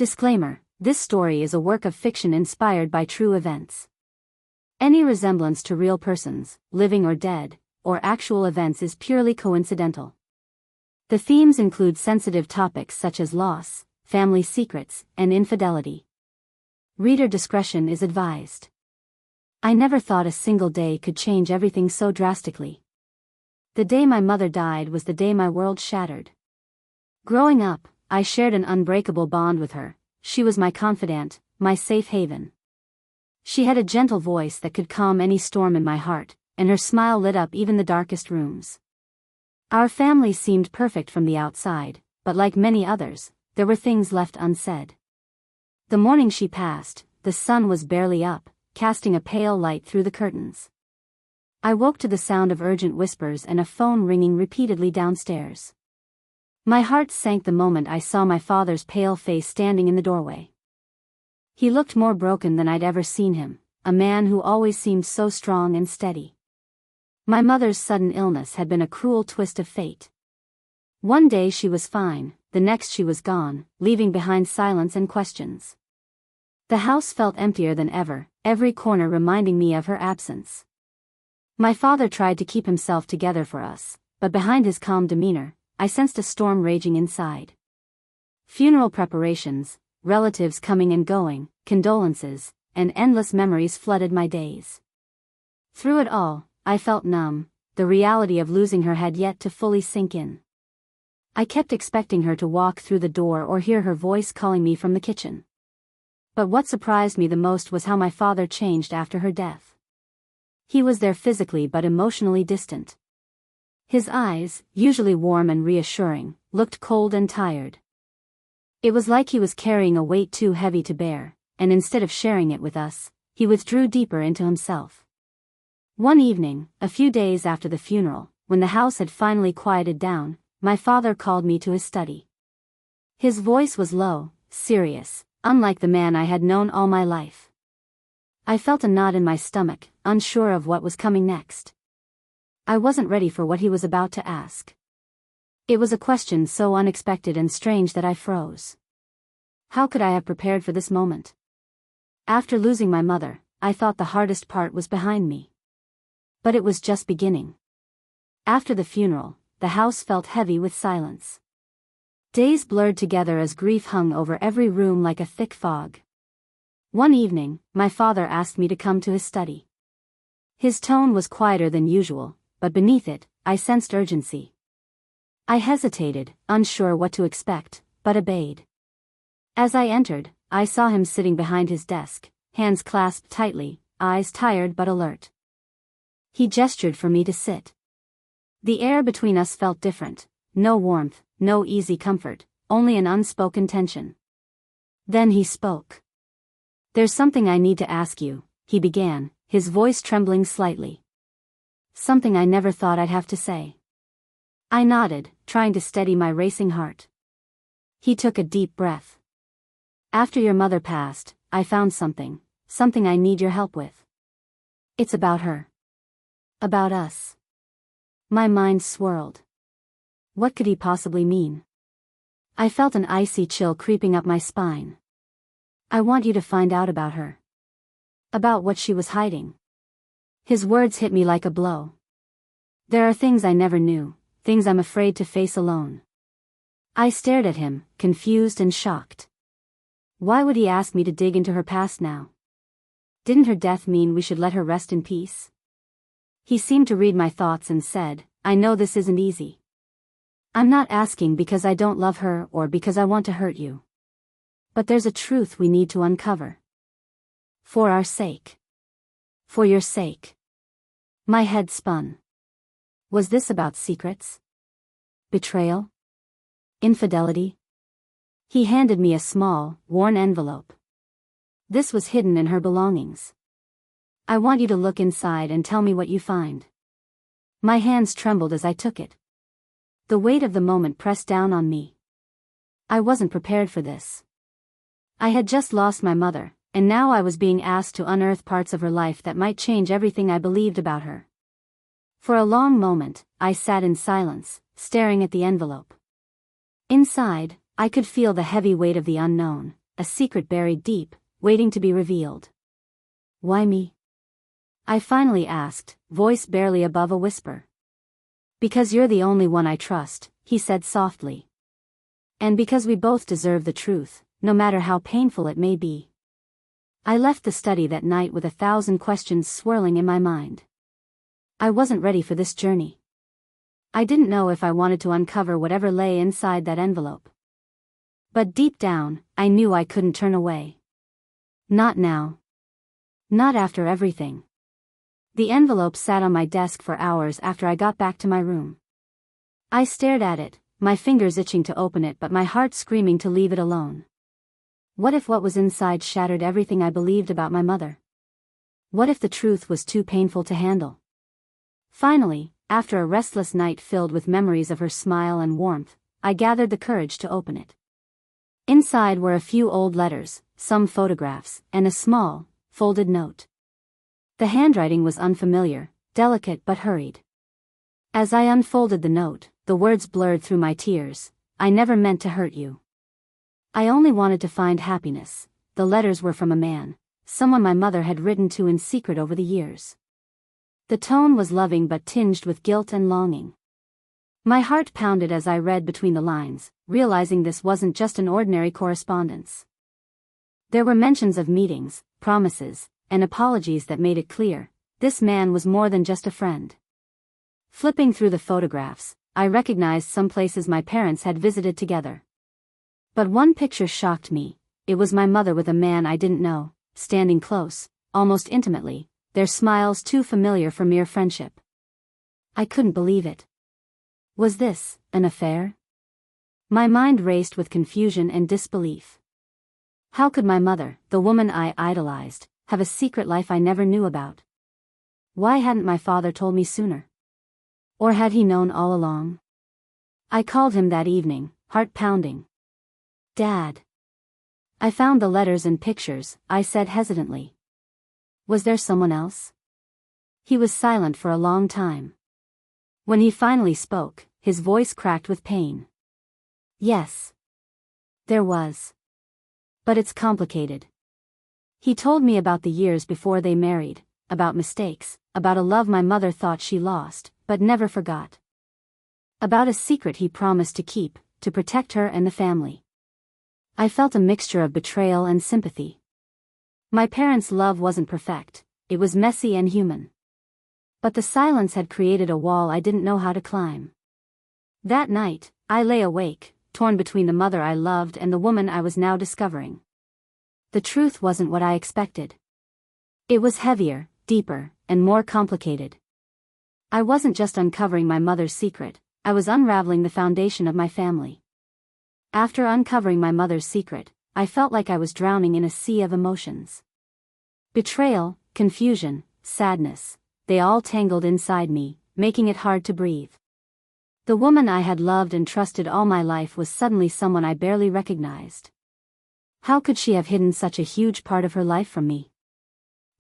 Disclaimer: this story is a work of fiction inspired by true events. Any resemblance to real persons, living or dead, or actual events is purely coincidental. The themes include sensitive topics such as loss, family secrets, and infidelity. Reader discretion is advised. I never thought a single day could change everything so drastically. The day my mother died was the day my world shattered. Growing up, I shared an unbreakable bond with her. She was my confidant, my safe haven. She had a gentle voice that could calm any storm in my heart, and her smile lit up even the darkest rooms. Our family seemed perfect from the outside, but like many others, there were things left unsaid. The morning she passed, the sun was barely up, casting a pale light through the curtains. I woke to the sound of urgent whispers and a phone ringing repeatedly downstairs. My heart sank the moment I saw my father's pale face standing in the doorway. He looked more broken than I'd ever seen him, a man who always seemed so strong and steady. My mother's sudden illness had been a cruel twist of fate. One day she was fine, the next she was gone, leaving behind silence and questions. The house felt emptier than ever, every corner reminding me of her absence. My father tried to keep himself together for us, but behind his calm demeanor, I sensed a storm raging inside. Funeral preparations, relatives coming and going, condolences, and endless memories flooded my days. Through it all, I felt numb. The reality of losing her had yet to fully sink in. I kept expecting her to walk through the door or hear her voice calling me from the kitchen. But what surprised me the most was how my father changed after her death. He was there physically but emotionally distant. His eyes, usually warm and reassuring, looked cold and tired. It was like he was carrying a weight too heavy to bear, and instead of sharing it with us, he withdrew deeper into himself. One evening, a few days after the funeral, when the house had finally quieted down, my father called me to his study. His voice was low, serious, unlike the man I had known all my life. I felt a knot in my stomach, unsure of what was coming next. I wasn't ready for what he was about to ask. It was a question so unexpected and strange that I froze. How could I have prepared for this moment? After losing my mother, I thought the hardest part was behind me. But it was just beginning. After the funeral, the house felt heavy with silence. Days blurred together as grief hung over every room like a thick fog. One evening, my father asked me to come to his study. His tone was quieter than usual, but beneath it, I sensed urgency. I hesitated, unsure what to expect, but obeyed. As I entered, I saw him sitting behind his desk, hands clasped tightly, eyes tired but alert. He gestured for me to sit. The air between us felt different, no warmth, no easy comfort, only an unspoken tension. Then he spoke. "There's something I need to ask you," he began, his voice trembling slightly. Something I never thought I'd have to say. I nodded, trying to steady my racing heart. He took a deep breath. "After your mother passed, I found something I need your help with. It's about her. About us." My mind swirled. What could he possibly mean? I felt an icy chill creeping up my spine. "I want you to find out about her. About what she was hiding." His words hit me like a blow. There are things I never knew, things I'm afraid to face alone. I stared at him, confused and shocked. Why would he ask me to dig into her past now? Didn't her death mean we should let her rest in peace? He seemed to read my thoughts and said, "I know this isn't easy. I'm not asking because I don't love her or because I want to hurt you. But there's a truth we need to uncover. For our sake. For your sake." My head spun. Was this about secrets? Betrayal? Infidelity? He handed me a small, worn envelope. This was hidden in her belongings. "I want you to look inside and tell me what you find." My hands trembled as I took it. The weight of the moment pressed down on me. I wasn't prepared for this. I had just lost my mother, and now I was being asked to unearth parts of her life that might change everything I believed about her. For a long moment, I sat in silence, staring at the envelope. Inside, I could feel the heavy weight of the unknown, a secret buried deep, waiting to be revealed. Why me? I finally asked, voice barely above a whisper. Because you're the only one I trust, he said softly. And because we both deserve the truth, no matter how painful it may be. I left the study that night with 1,000 questions swirling in my mind. I wasn't ready for this journey. I didn't know if I wanted to uncover whatever lay inside that envelope. But deep down, I knew I couldn't turn away. Not now. Not after everything. The envelope sat on my desk for hours after I got back to my room. I stared at it, my fingers itching to open it but my heart screaming to leave it alone. What if what was inside shattered everything I believed about my mother? What if the truth was too painful to handle? Finally, after a restless night filled with memories of her smile and warmth, I gathered the courage to open it. Inside were a few old letters, some photographs, and a small, folded note. The handwriting was unfamiliar, delicate but hurried. As I unfolded the note, the words blurred through my tears. I never meant to hurt you. I only wanted to find happiness. The letters were from a man, someone my mother had written to in secret over the years. The tone was loving but tinged with guilt and longing. My heart pounded as I read between the lines, realizing this wasn't just an ordinary correspondence. There were mentions of meetings, promises, and apologies that made it clear, this man was more than just a friend. Flipping through the photographs, I recognized some places my parents had visited together. But one picture shocked me. It was my mother with a man I didn't know, standing close, almost intimately, their smiles too familiar for mere friendship. I couldn't believe it. Was this an affair? My mind raced with confusion and disbelief. How could my mother, the woman I idolized, have a secret life I never knew about? Why hadn't my father told me sooner? Or had he known all along? I called him that evening, heart pounding. Dad. I found the letters and pictures, I said hesitantly. Was there someone else? He was silent for a long time. When he finally spoke, his voice cracked with pain. Yes. There was. But it's complicated. He told me about the years before they married, about mistakes, about a love my mother thought she lost, but never forgot. About a secret he promised to keep, to protect her and the family. I felt a mixture of betrayal and sympathy. My parents' love wasn't perfect, it was messy and human. But the silence had created a wall I didn't know how to climb. That night, I lay awake, torn between the mother I loved and the woman I was now discovering. The truth wasn't what I expected. It was heavier, deeper, and more complicated. I wasn't just uncovering my mother's secret, I was unraveling the foundation of my family. After uncovering my mother's secret, I felt like I was drowning in a sea of emotions. Betrayal, confusion, sadness, they all tangled inside me, making it hard to breathe. The woman I had loved and trusted all my life was suddenly someone I barely recognized. How could she have hidden such a huge part of her life from me?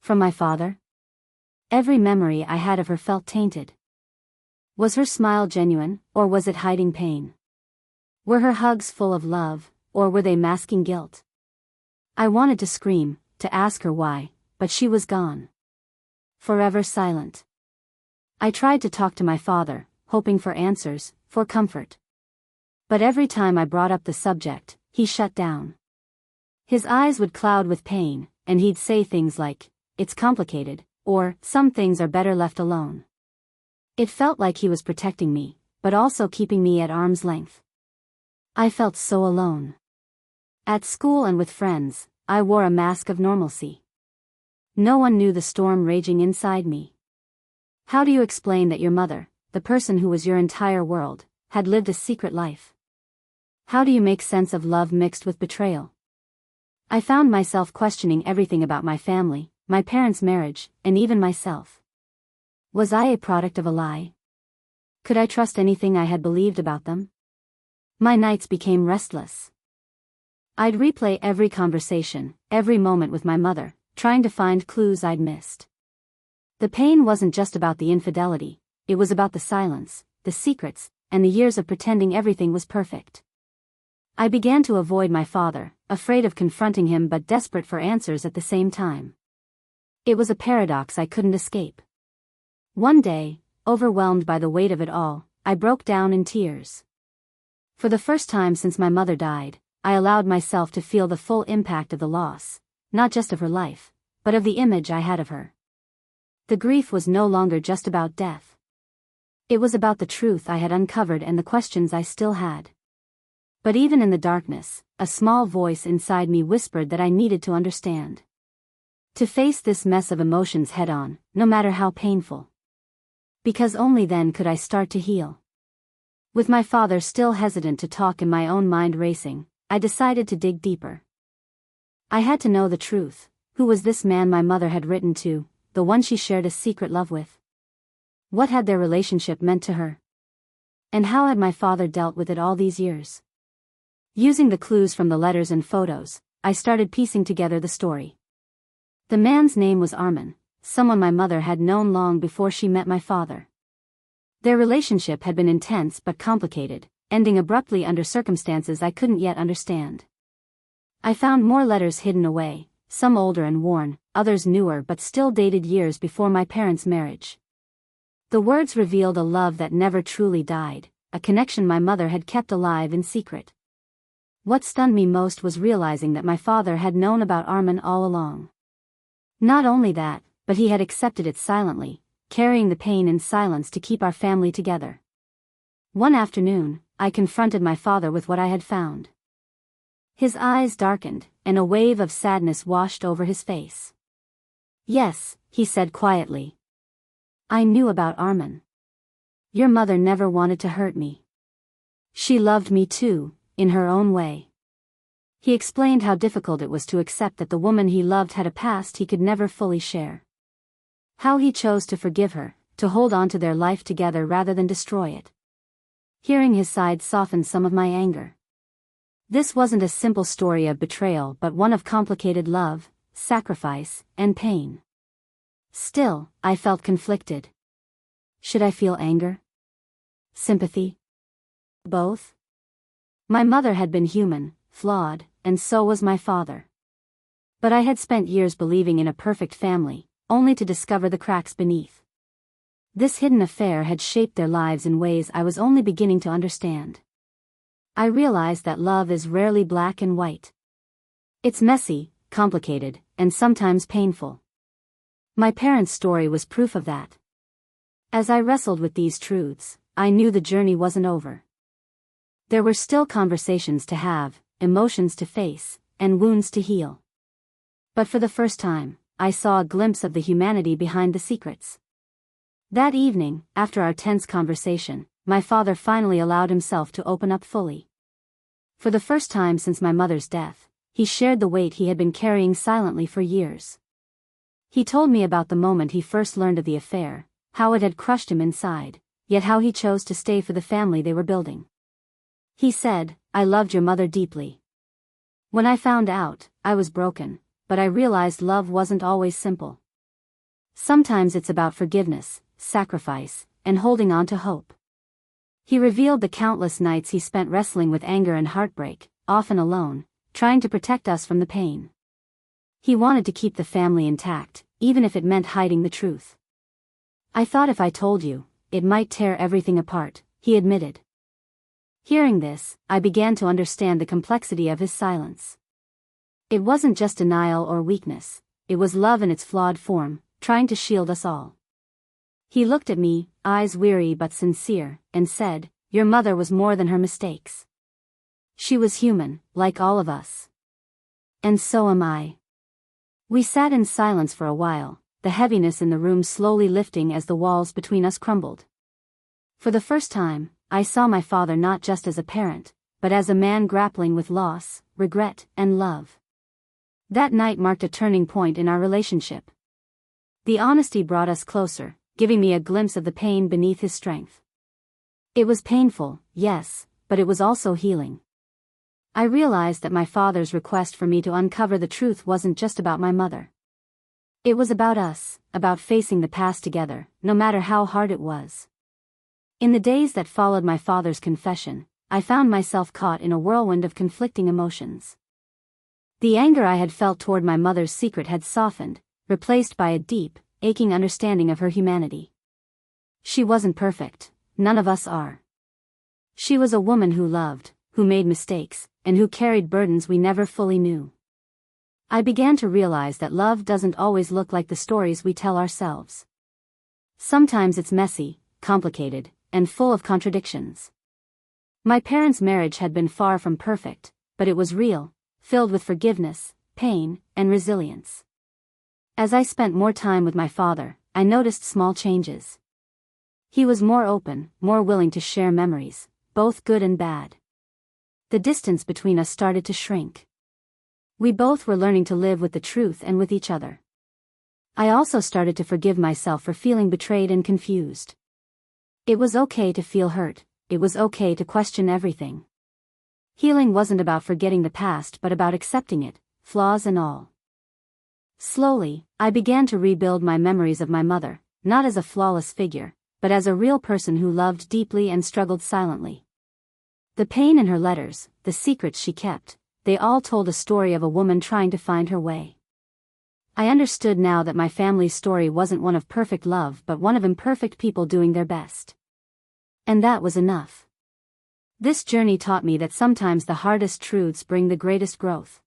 From my father? Every memory I had of her felt tainted. Was her smile genuine, or was it hiding pain? Were her hugs full of love, or were they masking guilt? I wanted to scream, to ask her why, but she was gone. Forever silent. I tried to talk to my father, hoping for answers, for comfort. But every time I brought up the subject, he shut down. His eyes would cloud with pain, and he'd say things like, "It's complicated," or "Some things are better left alone." It felt like he was protecting me, but also keeping me at arm's length. I felt so alone. At school and with friends, I wore a mask of normalcy. No one knew the storm raging inside me. How do you explain that your mother, the person who was your entire world, had lived a secret life? How do you make sense of love mixed with betrayal? I found myself questioning everything about my family, my parents' marriage, and even myself. Was I a product of a lie? Could I trust anything I had believed about them? My nights became restless. I'd replay every conversation, every moment with my mother, trying to find clues I'd missed. The pain wasn't just about the infidelity, it was about the silence, the secrets, and the years of pretending everything was perfect. I began to avoid my father, afraid of confronting him but desperate for answers at the same time. It was a paradox I couldn't escape. One day, overwhelmed by the weight of it all, I broke down in tears. For the first time since my mother died, I allowed myself to feel the full impact of the loss, not just of her life, but of the image I had of her. The grief was no longer just about death. It was about the truth I had uncovered and the questions I still had. But even in the darkness, a small voice inside me whispered that I needed to understand. To face this mess of emotions head-on, no matter how painful. Because only then could I start to heal. With my father still hesitant to talk and my own mind racing, I decided to dig deeper. I had to know the truth. Who was this man my mother had written to, the one she shared a secret love with? What had their relationship meant to her? And how had my father dealt with it all these years? Using the clues from the letters and photos, I started piecing together the story. The man's name was Armin, someone my mother had known long before she met my father. Their relationship had been intense but complicated, ending abruptly under circumstances I couldn't yet understand. I found more letters hidden away, some older and worn, others newer but still dated years before my parents' marriage. The words revealed a love that never truly died, a connection my mother had kept alive in secret. What stunned me most was realizing that my father had known about Armin all along. Not only that, but he had accepted it silently, carrying the pain in silence to keep our family together. One afternoon, I confronted my father with what I had found. His eyes darkened, and a wave of sadness washed over his face. "Yes," he said quietly. "I knew about Armin. Your mother never wanted to hurt me. She loved me too, in her own way." He explained how difficult it was to accept that the woman he loved had a past he could never fully share. How he chose to forgive her, to hold on to their life together rather than destroy it. Hearing his side softened some of my anger. This wasn't a simple story of betrayal but one of complicated love, sacrifice, and pain. Still, I felt conflicted. Should I feel anger? Sympathy? Both? My mother had been human, flawed, and so was my father. But I had spent years believing in a perfect family, only to discover the cracks beneath. This hidden affair had shaped their lives in ways I was only beginning to understand. I realized that love is rarely black and white. It's messy, complicated, and sometimes painful. My parents' story was proof of that. As I wrestled with these truths, I knew the journey wasn't over. There were still conversations to have, emotions to face, and wounds to heal. But for the first time, I saw a glimpse of the humanity behind the secrets. That evening, after our tense conversation, my father finally allowed himself to open up fully. For the first time since my mother's death, he shared the weight he had been carrying silently for years. He told me about the moment he first learned of the affair, how it had crushed him inside, yet how he chose to stay for the family they were building. He said, "I loved your mother deeply. When I found out, I was broken, but I realized love wasn't always simple. Sometimes it's about forgiveness, sacrifice, and holding on to hope." He revealed the countless nights he spent wrestling with anger and heartbreak, often alone, trying to protect us from the pain. He wanted to keep the family intact, even if it meant hiding the truth. "I thought if I told you, it might tear everything apart," he admitted. Hearing this, I began to understand the complexity of his silence. It wasn't just denial or weakness, it was love in its flawed form, trying to shield us all. He looked at me, eyes weary but sincere, and said, "Your mother was more than her mistakes. She was human, like all of us. And so am I." We sat in silence for a while, the heaviness in the room slowly lifting as the walls between us crumbled. For the first time, I saw my father not just as a parent, but as a man grappling with loss, regret, and love. That night marked a turning point in our relationship. The honesty brought us closer, giving me a glimpse of the pain beneath his strength. It was painful, yes, but it was also healing. I realized that my father's request for me to uncover the truth wasn't just about my mother. It was about us, about facing the past together, no matter how hard it was. In the days that followed my father's confession, I found myself caught in a whirlwind of conflicting emotions. The anger I had felt toward my mother's secret had softened, replaced by a deep, aching understanding of her humanity. She wasn't perfect, none of us are. She was a woman who loved, who made mistakes, and who carried burdens we never fully knew. I began to realize that love doesn't always look like the stories we tell ourselves. Sometimes it's messy, complicated, and full of contradictions. My parents' marriage had been far from perfect, but it was real, filled with forgiveness, pain, and resilience. As I spent more time with my father, I noticed small changes. He was more open, more willing to share memories, both good and bad. The distance between us started to shrink. We both were learning to live with the truth and with each other. I also started to forgive myself for feeling betrayed and confused. It was okay to feel hurt, it was okay to question everything. Healing wasn't about forgetting the past but about accepting it, flaws and all. Slowly, I began to rebuild my memories of my mother, not as a flawless figure, but as a real person who loved deeply and struggled silently. The pain in her letters, the secrets she kept, they all told a story of a woman trying to find her way. I understood now that my family's story wasn't one of perfect love but one of imperfect people doing their best. And that was enough. This journey taught me that sometimes the hardest truths bring the greatest growth.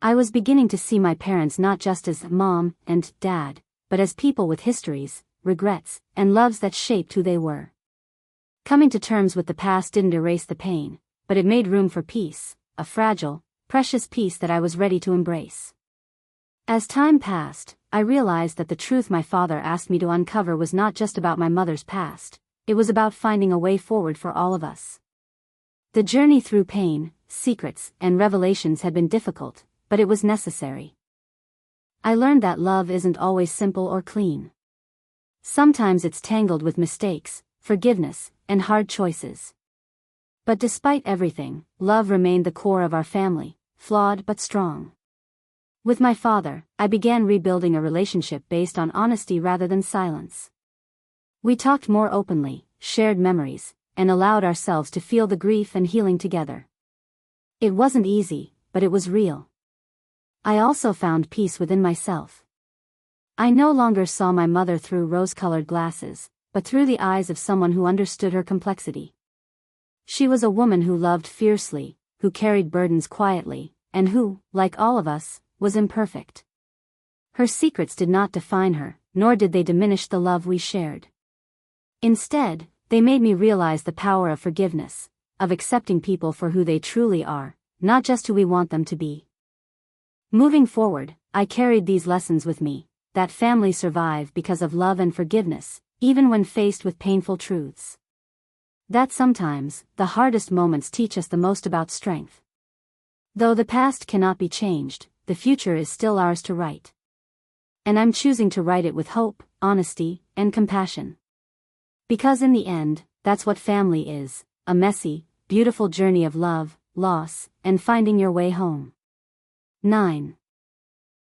I was beginning to see my parents not just as mom and dad, but as people with histories, regrets, and loves that shaped who they were. Coming to terms with the past didn't erase the pain, but it made room for peace, a fragile, precious peace that I was ready to embrace. As time passed, I realized that the truth my father asked me to uncover was not just about my mother's past, it was about finding a way forward for all of us. The journey through pain, secrets, and revelations had been difficult, but it was necessary. I learned that love isn't always simple or clean. Sometimes it's tangled with mistakes, forgiveness, and hard choices. But despite everything, love remained the core of our family, flawed but strong. With my father, I began rebuilding a relationship based on honesty rather than silence. We talked more openly, shared memories, and allowed ourselves to feel the grief and healing together. It wasn't easy, but it was real. I also found peace within myself. I no longer saw my mother through rose-colored glasses, but through the eyes of someone who understood her complexity. She was a woman who loved fiercely, who carried burdens quietly, and who, like all of us, was imperfect. Her secrets did not define her, nor did they diminish the love we shared. Instead, they made me realize the power of forgiveness, of accepting people for who they truly are, not just who we want them to be. Moving forward, I carried these lessons with me, that families survive because of love and forgiveness, even when faced with painful truths. That sometimes, the hardest moments teach us the most about strength. Though the past cannot be changed, the future is still ours to write. And I'm choosing to write it with hope, honesty, and compassion. Because in the end, that's what family is, a messy, beautiful journey of love, loss, and finding your way home. 9.